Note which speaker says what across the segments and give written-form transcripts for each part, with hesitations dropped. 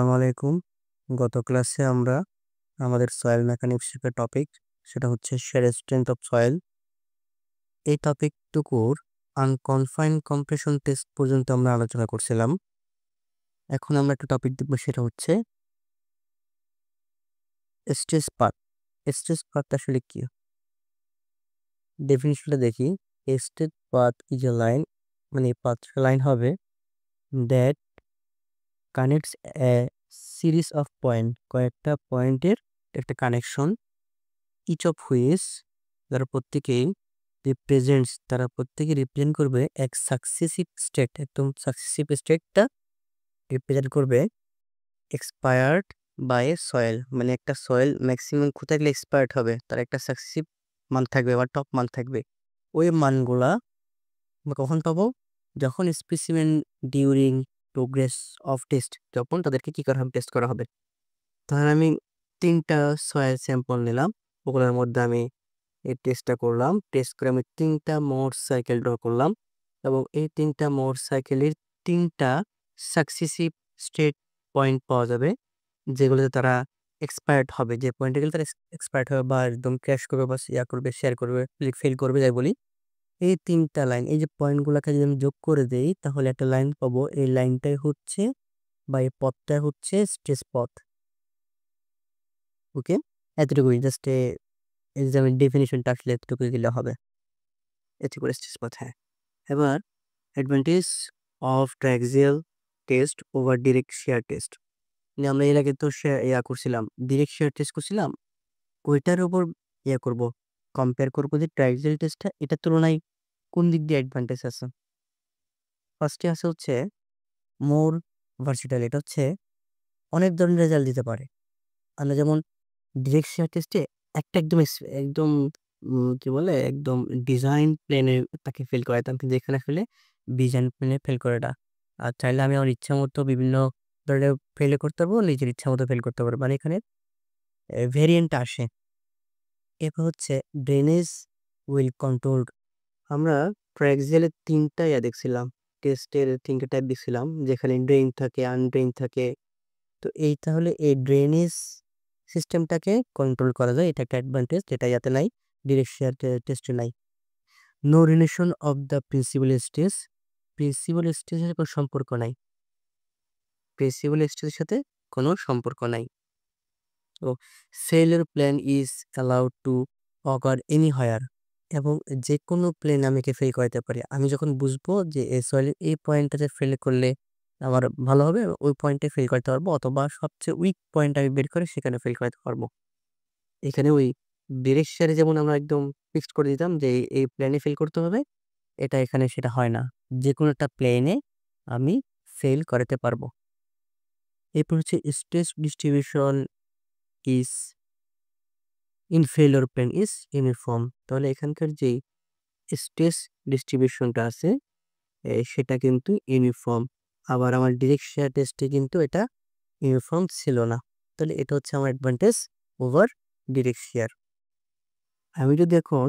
Speaker 1: আসসালামু আলাইকুম। গত ক্লাসে আমরা আমাদের সয়েল মেকানিক্স এর টপিক, সেটা হচ্ছে shear strength অফ সয়েল, এই টপিকটুকুর আনকনফাইন্ড কম্প্রেশন টেস্ট পর্যন্ত আমরা আলোচনা করছিলাম। এখন আমরা একটা টপিক দেখব, সেটা হচ্ছে স্ট্রেস পাথ। স্ট্রেস পাথ আসলে কি? ডেফিনিশনটা দেখি। Stress path is a line, মানে পাথটা লাইন হবে that connects A series of point, কয়েকটা পয়েন্টের একটা কানেকশন, ইচ অফ হুইচ, তারা প্রত্যেকেই তারা প্রত্যেকে রিপ্রেজেন্ট করবে এক সাকসেসিভ স্টেট, একদম সাকসেসিভ স্টেটটা রিপ্রেজেন্ট করবে এক্সপায়ার্ড বাই সয়েল, মানে একটা সয়েল ম্যাক্সিমাম কোথায় গেলে এক্সপায়ার্ড হবে তার একটা সাকসেসিভ মান থাকবে বা টপ মান থাকবে। ওই মানগুলা আমরা কখন পাবো? যখন specimen during progress of test, যখন তাদেরকে কি করা হবে, টেস্ট করা হবে। তাহলে আমি 3টা সয়েল স্যাম্পল নিলাম, ওগুলোর মধ্যে আমি এই টেস্টটা করলাম। টেস্ট করে আমি 3টা মোটর সাইকেল ড্র করলাম, এবং এই 3টা মোটর সাইকেলের 3টা সাকসেসিভ স্টেট পয়েন্ট পাওয়া যাবে, যেগুলোতে তারা এক্সপায়ার্ড হবে, যে পয়েন্টে গেলে তারা এক্সপায়ার্ড হবে বা একদম ক্র্যাশ করবে বা করবে, শেয়ার করবে, ফেল করবে, যাই বলি। এই 3টা লাইন, এই যে পয়েন্টগুলোকে যদি আমি যোগ করে দেই, তাহলে একটা লাইন পাবো। এই লাইনটাই হচ্ছে বা এই পথটা হচ্ছে স্ট্রেস পথ। ওকে, এতটুকুই, জাস্ট এক্সামের ডেফিনিশনটা আসলে এতটুকুই দিলে হবে। এতটুকু স্ট্রেস পথ। হ্যাঁ, এবার advantage of triaxial test over direct shear test. আমরা এর আগে তো করছিলাম, ডিরেক্ট শেয়ার টেস্ট করছিলাম, ওইটার উপর করব, কম্পেয়ার করবো যে ট্রাক্সিয়াল টেস্টটা এটার তুলনায় কোন দিক দিয়ে অ্যাডভান্টেজ আছে। ফার্স্টে আছে হচ্ছে মোর ভার্সিটাইল, এটা হচ্ছে অনেক ধরনের রেজাল্ট দিতে পারে। আমরা যেমন ডিরেক্ট শেয়ার টেস্টে একটা একদম একদম কি বলে, একদম ডিজাইন প্লেনে তাকে ফেল করে, তাকে যেখানে ফেলে ডিজাইন প্লেনে ফেল করে না। আর চাইলে আমি আমার ইচ্ছা মতো বিভিন্ন ধরনের ফেলে করতে পারবো, নিজের ইচ্ছা মতো ফেল করতে পারবো, মানে এখানে ভেরিয়েন্ট আসে। এরপর হচ্ছে ড্রেনেজ উইল কন্ট্রোল। আমরা ট্রাক্সিয়ালের 3টা দেখছিলাম, টেস্টের 3টা টাইপ দেখছিলাম, যেখানে ড্রেন থাকে, আনড্রেন থাকে। তো এই তাহলে এই ড্রেনেজ সিস্টেমটাকে কন্ট্রোল করা যায়, এটা একটা অ্যাডভান্টেজ, যেটা ইয়াতে নাই, ডিরেক্ট শেয়ার টেস্টে নাই। No relation of the principal stage, principal স্টেজের কোনো সম্পর্ক নাই, প্রিন্সিপাল স্টেজের সাথে কোনো সম্পর্ক নাই। ও সেলের plan is allowed to occur any higher, এবং যে কোনো প্লেন আমি ফেল করাতে পারি। আমি যখন বুঝবো যে এই পয়েন্টটাতে ফেল করলে আমার ভালো হবে, ওই পয়েন্টে ফেল করতে পারবো, অথবা সবচেয়ে উইক পয়েন্ট আমি বের করে সেখানে ফেল করাতে পারবো। এখানে ওই ডিরেকশনে যেমন আমরা একদম ফিক্সড করে দিতাম যে এই প্লেনে ফেল করতে হবে, এটা এখানে সেটা হয় না, যে কোনো একটা প্লেনে আমি ফেল করাতে পারবো। এরপর হচ্ছে স্ট্রেস ডিস্ট্রিবিউশন ইজ ইন ফেলোর প্লেন ইজ ইউনিফর্ম। তাহলে এখানকার যেই স্ট্রেস ডিস্ট্রিবিউশনটা আছে সেটা কিন্তু ইউনিফর্ম। আবার আমার ডিরেক্ট শেয়ার টেস্টে কিন্তু এটা ইউনিফর্ম ছিল না। তাহলে এটা হচ্ছে আমার অ্যাডভান্টেজ ওভার ডিরেক্ট শেয়ার। আমি যদি এখন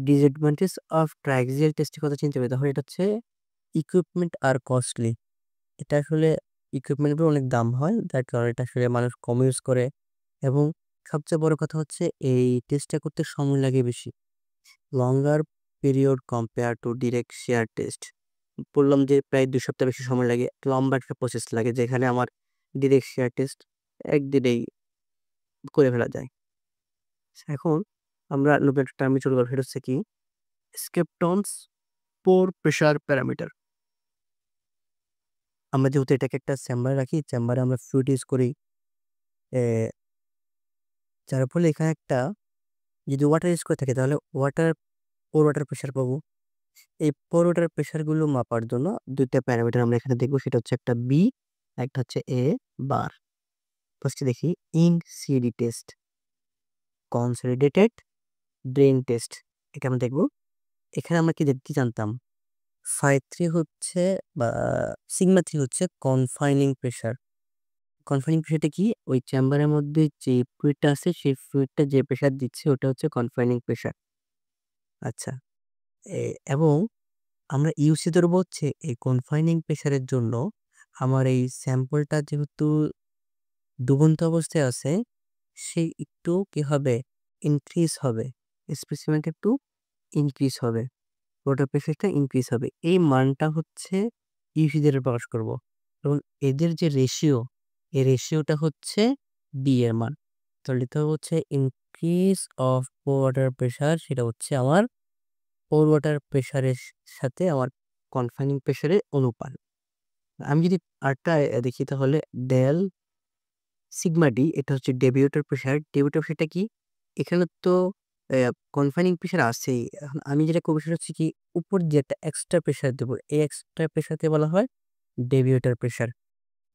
Speaker 1: ডিসঅ্যাডভান্টেজ অফ ট্রাক্সিয়াল টেস্টের কথা চিন্তা করি, তাহলে এটা হচ্ছে ইকুইপমেন্ট আর কস্টলি। এটা আসলে ইকুইপমেন্টের অনেক দাম হয়, যার কারণে এটা আসলে মানুষ কম ইউজ করে, এবং সবচেয়ে বড় কথা হচ্ছে এই টেস্টটা করতে সময় লাগে বেশি, লঙ্গার period compare to direct shear test. বললাম যে প্রায় 2 সপ্তাহ বেশি সময় লাগে, লম্বা একটা প্রসেস লাগে, যেখানে আমার ডিরেক্ট শেয়ার টেস্ট একদিনেই করে ফেলা যায়। এখন আমরা নতুন একটা টার্মে চলে গেল, সেটা হচ্ছে কি স্কেপটনস পোর প্রেশার প্যারামিটার। আমরা যেহেতু এটাকে একটা চেম্বারে রাখি, চেম্বারে আমরা ফ্লুইড ইউজ করি, যার ফলে এখানে একটা যদি ওয়াটার ইউজ করে থাকি, তাহলে পোর ওয়াটার প্রেশার পাবো। এই পোর ওয়াটার প্রেশারগুলো মাপার জন্য 2টা প্যারামিটার আমরা এখানে দেখবো, সেটা হচ্ছে একটা বি, একটা হচ্ছে এ বার। ফার্স্টে দেখি in CD test, consolidated drain test, এটা আমরা দেখবো। এখানে আমরা কি জানতাম, φ3 হচ্ছে বা σ3 হচ্ছে কনফাইনিং প্রেশার। কনফাইনিং প্রেশারটা কি? ওই চেম্বারের মধ্যে যে ফ্লুইডটা আছে, সেই ফ্লুইডটা যে প্রেশার দিচ্ছে ওটা হচ্ছে কনফাইনিং প্রেশার। আচ্ছা, এবং আমরা ইউসি ধরবো হচ্ছে এই কনফাইনিং প্রেশারের জন্য আমার এই স্যাম্পলটা যেহেতু ডুবন্ত অবস্থায় আছে, সে একটু কি হবে, ইনক্রিজ হবে, স্পেসিমেনটা একটু ইনক্রিজ হবে, ওয়াটার প্রেশারটা ইনক্রিজ হবে। এই মানটা হচ্ছে ইউসি দ্বারা প্রকাশ করব, এবং এদের যে রেশিও, এই রেশিওটা হচ্ছে ডি এর মান। তাহলে এটা হচ্ছে increase of poor water pressure, সেটা হচ্ছে আমার পোর ওয়াটার প্রেশারের সাথে আমার কনফাইনিং প্রেশারের অনুপাত। আমি যদি আরটা দেখি তাহলে ডেল সিগমা ডি, এটা হচ্ছে ডেভিয়েটর প্রেশার। ডেভিয়েটর প্রেশারটা কি, এখানে তো কনফাইনিং প্রেশার আছেই। এখন আমি যেটা করবো সেটা হচ্ছে কি, উপর দিয়ে একটা এক্সট্রা প্রেশার দেবো, এই এক্সট্রা প্রেশারকে বলা হয় ডেভিয়েটর প্রেশার।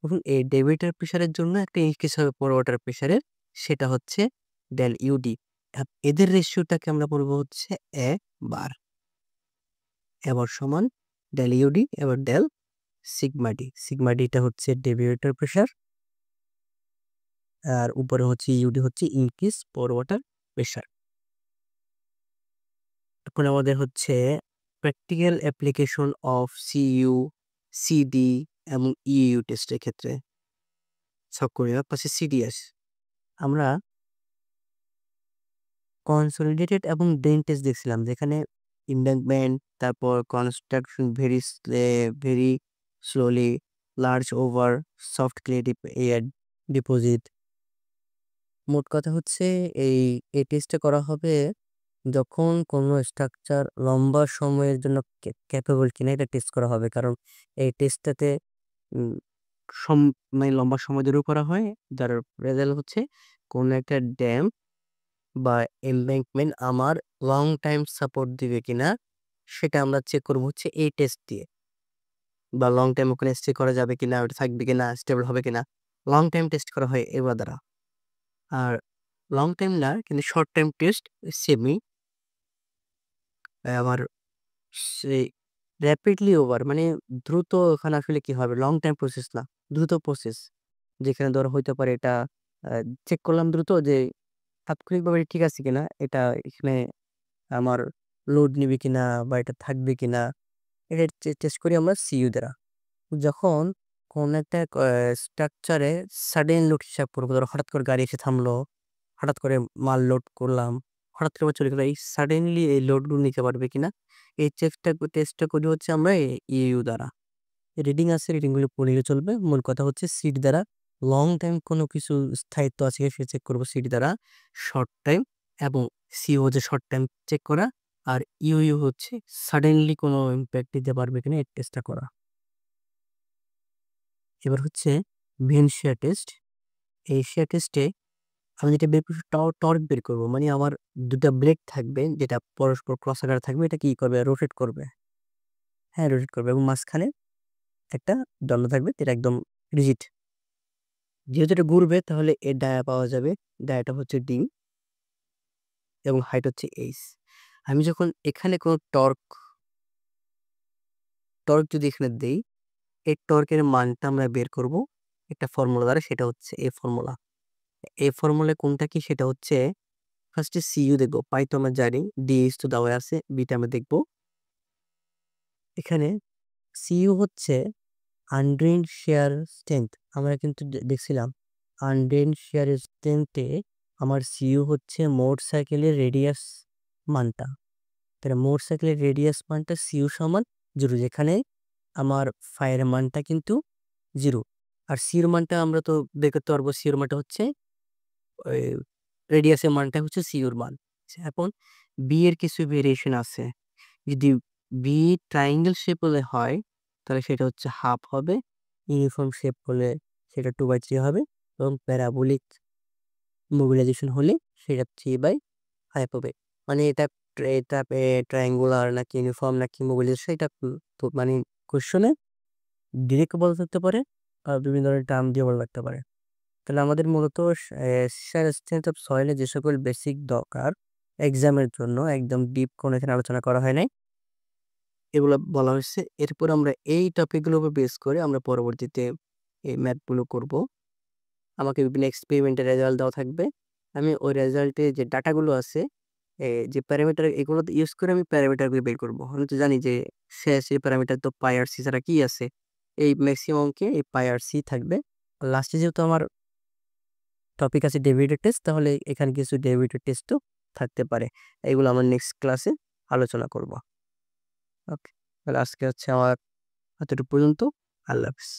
Speaker 1: এবং এই ডেভিয়েটর প্রেশারের জন্য একটা ইনক্রিজ হবে পর ওয়াটার প্রেশারের, সেটা হচ্ছে ডেল ইউডি। এদের রেশিওটাকে আমরা বলবো হচ্ছে এ বার, এবার সমান ডেল ইউডি এবার ডেল সিগমা ডি। সিগমা ডিটা হচ্ছে ডেভিয়েটর প্রেশার, আর উপরে হচ্ছে ইউডি হচ্ছে ইনক্রিজ পর ওয়াটার প্রেশার। এখন আমাদের হচ্ছে practical application of CU, CD এবং ইইউ টেস্টের ক্ষেত্রে সব করি পাশে সিডিএস। আমরা কনসলিডেটেড এবং ড্রেন টেস্ট দেখছিলাম, যেখানে ইমব্যাঙ্কমেন্ট, তারপর construction very slowly, large over, soft clay deposit. মোট কথা হচ্ছে এই এই টেস্টটা করা হবে যখন কোনো স্ট্রাকচার লম্বা সময়ের জন্য ক্যাপেবল কিনা, এটা টেস্ট করা হবে। কারণ এই টেস্টটাতে মানে লম্বা সময় ধরেও করা হয়, যার রেজাল্ট হচ্ছে কোনো একটা ড্যাম বা এমব্যাঙ্কমেন্ট আমার লং টাইম সাপোর্ট দিবে কিনা, সেটা আমরা চেক করবো হচ্ছে এই টেস্ট দিয়ে। বা লং টাইম ওখানে স্টে করা যাবে কিনা, ওটা থাকবে কিনা, স্টেবল হবে কিনা, লং টাইম টেস্ট করা হয় এগুলো দ্বারা। আর লং টাইম না, কিন্তু শর্ট টাইম টেস্ট সেমি আমার সেই র্যাপিডলি ওভার, মানে দ্রুত। ওখানে আসলে কি হবে, লং টাইম প্রসেস না, দ্রুত প্রসেস। যেখানে ধরো হইতে পারে এটা চেক করলাম দ্রুত যে তাৎক্ষণিকভাবে ঠিক আছে কিনা, এটা এখানে আমার লোড নিবে কিনা বা এটা থাকবে কিনা, এটা টেস্ট করি আমরা সিইউ দ্বারা। যখন কোন একটা স্ট্রাকচারে সাডেন লোড হিসাব করবো, ধরো হঠাৎ করে গাড়ি এসে থামলো, হঠাৎ করে মাল লোড করলাম, হঠাৎ করে আবার চলে গেলো, এই সাডেনলি এই লোডগুলো নিতে পারবে কিনা, এই টেস্টটা করি হচ্ছে আমরা ইউ দ্বারা। রিডিং আছে, রিডিংগুলো পড়লে চলবে। মূল কথা হচ্ছে সিট দ্বারা লং টাইম কোনো কিছু স্থায়িত্ব আছে সে চেক করবো সিট দ্বারা, শর্ট টাইম এবং সিও হচ্ছে শর্ট টাইম চেক করা, আর ইউ হচ্ছে সাডেনলি কোনো ইম্প্যাক্ট দিতে পারবে কিনা এই টেস্টটা করা। এবার হচ্ছে ভেন শিয়ার টেস্ট। এই শিয়ার টেস্টে আমি যেটা বের করবো টর্ক বের করবো, মানে আমার দুটা ব্রেক থাকবে যেটা পরস্পর ক্রস আকার থাকবে, এটা কি করবে, রোটেট করবে। হ্যাঁ, রোটেট করবে, এবং মাঝখানে একটা দণ্ড থাকবে, এটা একদম রিজিট। যেহেতু এটা ঘুরবে তাহলে এর ডায়া পাওয়া যাবে, ডায়াটা হচ্ছে ডি এবং হাইট হচ্ছে এইচ। আমি যখন এখানে কোনো টর্ক যদি এখানে দেই, এই টর্কের মানটা আমরা বের করব একটা ফর্মুলা দ্বারা, সেটা হচ্ছে এই ফর্মুলা। এই ফর্মুলা কোনটা কি, সেটা হচ্ছে ফার্স্টে সিইউ দেখবো, পাই তো আমরা জানি, ডিএইচ তো দেওয়া আছে, বিটা আমরা দেখবো। এখানে সিইউ হচ্ছে আনড্রেইনড শিয়ার স্ট্রেংথ। আমরা কিন্তু দেখছিলাম আনড্রেইনড শিয়ার স্ট্রেংথে আমার সিইউ হচ্ছে মোট সাইকেলের রেডিয়াস মানটা। তাহলে মোট সাইকেলের রেডিয়াস মানটা সিইউ সমান 0, যেখানে আমার ফায়ের মানটা কিন্তু 0। আর সির মানটা আমরা তো বের করতে পারবো, সির মানটা হচ্ছে ওই রেডিয়াসের মানটা হচ্ছে সিউর মান। এখন বি এর কিছু ভেরিয়েশন আছে। যদি বি ট্রাইঙ্গেল শেপ হলে হয় তাহলে সেটা হচ্ছে হাফ হবে, ইউনিফর্ম শেপ হলে সেটা 2/3 হবে, এবং প্যারাবোলিক মোবিলাইজেশন হলে সেটা 3/5 হবে। মানে এটা এটা ট্রায়াঙ্গুলার নাকি ইউনিফর্ম নাকি মোবিলাইজেশন, এটা মানে কোশ্চনে ডিরেক্ট বলা থাকতে পারে, আর বিভিন্ন ধরনের টার্ম দিয়ে বলা লাগতে পারে। তাহলে আমাদের মূলত স্ট্রেংথ অফ সয়েলে যে সকল বেসিক দরকার এক্সামের জন্য, একদম ডিপ কোনো এখানে আলোচনা করা হয় নাই, এগুলো বলা হয়েছে। এরপর আমরা এই টপিকগুলোর উপর বেস করে আমরা পরবর্তীতে এই ম্যাথগুলো করব। আমাকে বিভিন্ন এক্সপেরিমেন্টের রেজাল্ট দেওয়া থাকবে, আমি ওই রেজাল্টে যে ডাটাগুলো আছে, যে প্যারামিটার, এগুলো ইউজ করে আমি প্যারামিটারগুলো বের করবো। আমি তো জানি যে শেষ এই প্যারামিটার তো পাই আর সি ছাড়া কি আছে, এই ম্যাক্সিমাম অঙ্কে এই পাই আর সি থাকবে। লাস্টে যেহেতু আমার টপিক আছে ডেরিভেটিভ টেস্ট, তাহলে এখানে কিছু ডেরিভেটিভ টেস্টও থাকতে পারে। এগুলো আমার নেক্সট ক্লাসে আলোচনা করব। ওকে, তাহলে আজকে হচ্ছে আমার এতটুকু পর্যন্ত। আল্লাহ হাফিজ।